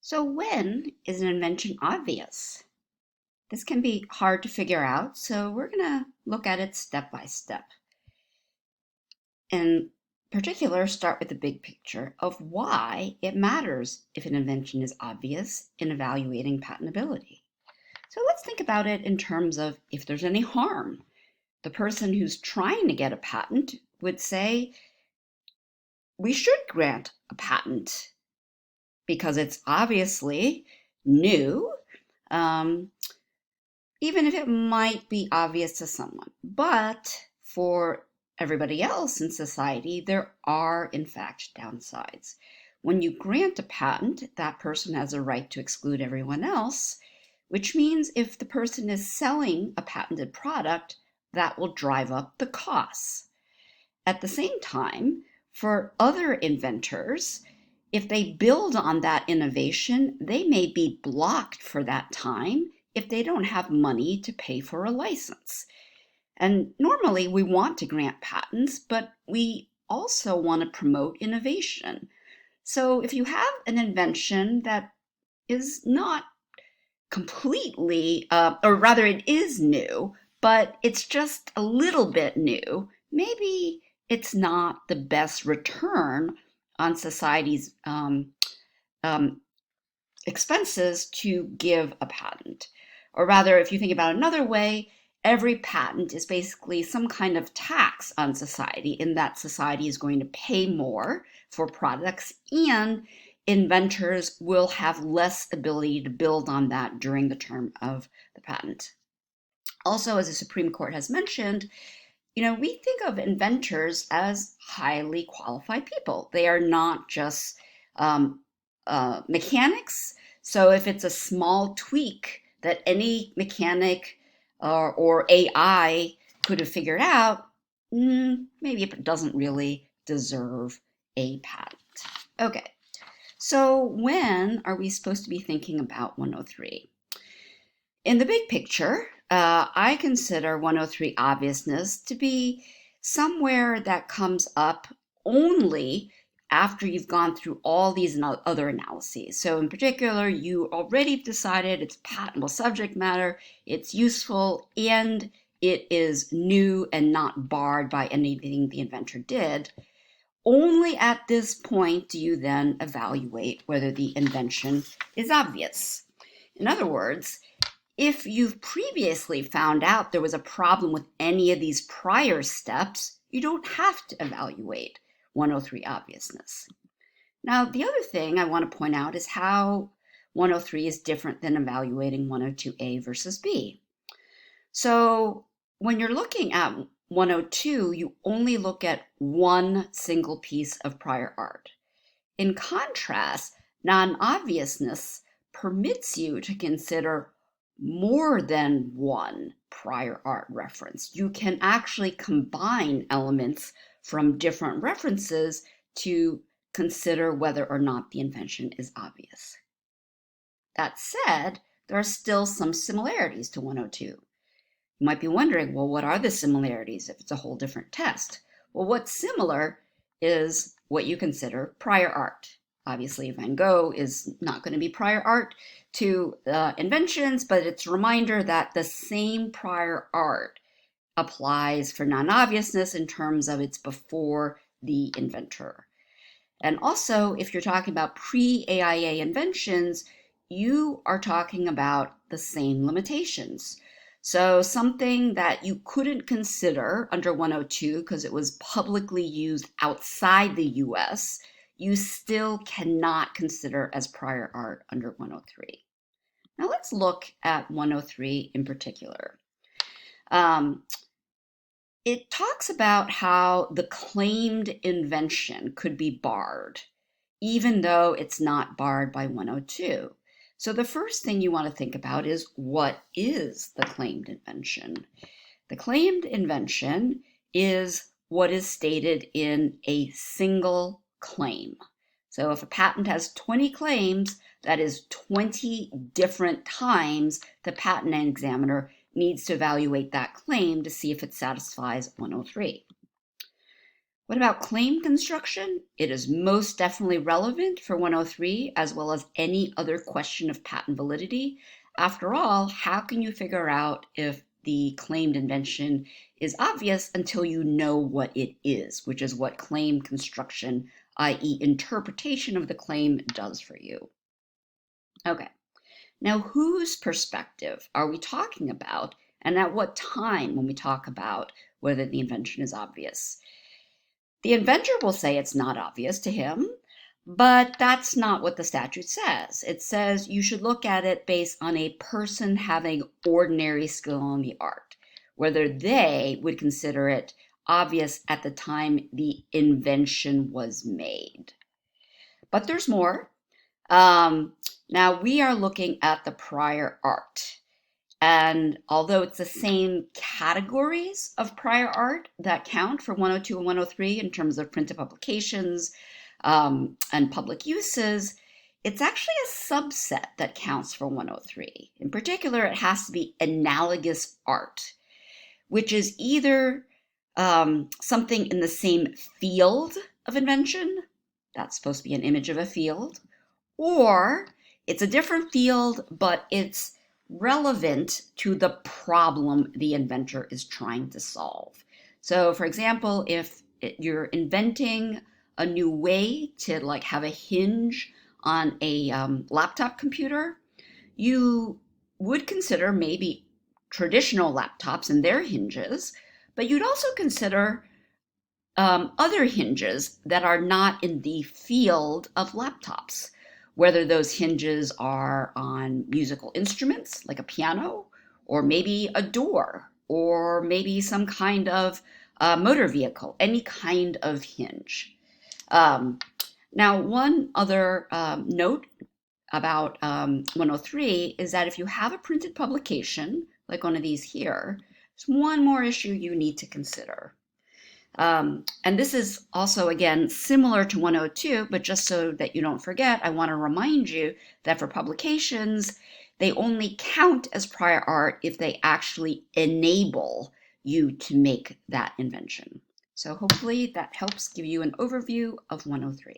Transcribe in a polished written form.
So when is an invention obvious? This can be hard to figure out, so we're going to look at it step by step. In particular, start with the big picture of why it matters if an invention is obvious in evaluating patentability. So let's think about it in terms of if there's any harm. The person who's trying to get a patent would say, we should grant a patent because it's obviously new. Um, Even if it might be obvious to someone. But for everybody else in society, there are, in fact, downsides. When you grant a patent, that person has a right to exclude everyone else, which means if the person is selling a patented product, that will drive up the costs. At the same time, for other inventors, if they build on that innovation, they may be blocked for that time if they don't have money to pay for a license. And normally we want to grant patents, but we also want to promote innovation. So if you have an invention that is not completely, or rather it is new, but it's just a little bit new, maybe it's not the best return on society's um, expenses to give a patent. Or rather, if you think about another way, every patent is basically some kind of tax on society, in that society is going to pay more for products and inventors will have less ability to build on that during the term of the patent. Also, as the Supreme Court has mentioned, we think of inventors as highly qualified people. They are not just um, mechanics. So if it's a small tweak that any mechanic or AI could have figured out, maybe it doesn't really deserve a patent. Okay, so when are we supposed to be thinking about 103? In the big picture, I consider 103 obviousness to be somewhere that comes up only after you've gone through all these other analyses. So in particular, you already decided it's patentable subject matter, it's useful, and it is new and not barred by anything the inventor did. Only at this point do you then evaluate whether the invention is obvious. In other words, if you've previously found out there was a problem with any of these prior steps, you don't have to evaluate 103 obviousness. Now, the other thing I want to point out is how 103 is different than evaluating 102A versus B. So when you're looking at 102, you only look at one single piece of prior art. In contrast, non-obviousness permits you to consider more than one prior art reference. You can actually combine elements from different references to consider whether or not the invention is obvious. That said, there are still some similarities to 102. You might be wondering, well, what are the similarities if it's a whole different test? Well, what's similar is what you consider prior art. Obviously, Van Gogh is not going to be prior art to inventions, but it's a reminder that the same prior art applies for non-obviousness in terms of it's before the inventor. And also, if you're talking about pre-AIA inventions, you are talking about the same limitations. So something that you couldn't consider under 102 because it was publicly used outside the US, you still cannot consider as prior art under 103. Now let's look at 103 in particular. It talks about how the claimed invention could be barred, even though it's not barred by 102. So the first thing you want to think about is, what is the claimed invention? The claimed invention is what is stated in a single claim. So if a patent has 20 claims, that is 20 different times the patent examiner needs to evaluate that claim to see if it satisfies 103. What about claim construction? It is most definitely relevant for 103 as well as any other question of patent validity. After all, how can you figure out if the claimed invention is obvious until you know what it is, which is what claim construction, i.e. interpretation of the claim, does for you. Okay, now whose perspective are we talking about, and at what time when we talk about whether the invention is obvious? The inventor will say it's not obvious to him, but that's not what the statute says. It says you should look at it based on a person having ordinary skill in the art, whether they would consider it obvious at the time the invention was made. But there's more. Now we are looking at the prior art. And although it's the same categories of prior art that count for 102 and 103 in terms of printed publications and public uses, it's actually a subset that counts for 103. In particular, it has to be analogous art, which is either something in the same field of invention, that's supposed to be an image of a field, or it's a different field, but it's relevant to the problem the inventor is trying to solve. So for example, if you're inventing a new way to like have a hinge on a laptop computer, you would consider maybe traditional laptops and their hinges, but you'd also consider other hinges that are not in the field of laptops, whether those hinges are on musical instruments like a piano, or maybe a door, or maybe some kind of motor vehicle, any kind of hinge. Now, one other note about 103 is that if you have a printed publication, like one of these here, there's one more issue you need to consider. And this is also, again, similar to 102, but just so that you don't forget, I want to remind you that for publications, they only count as prior art if they actually enable you to make that invention. So hopefully that helps give you an overview of 103.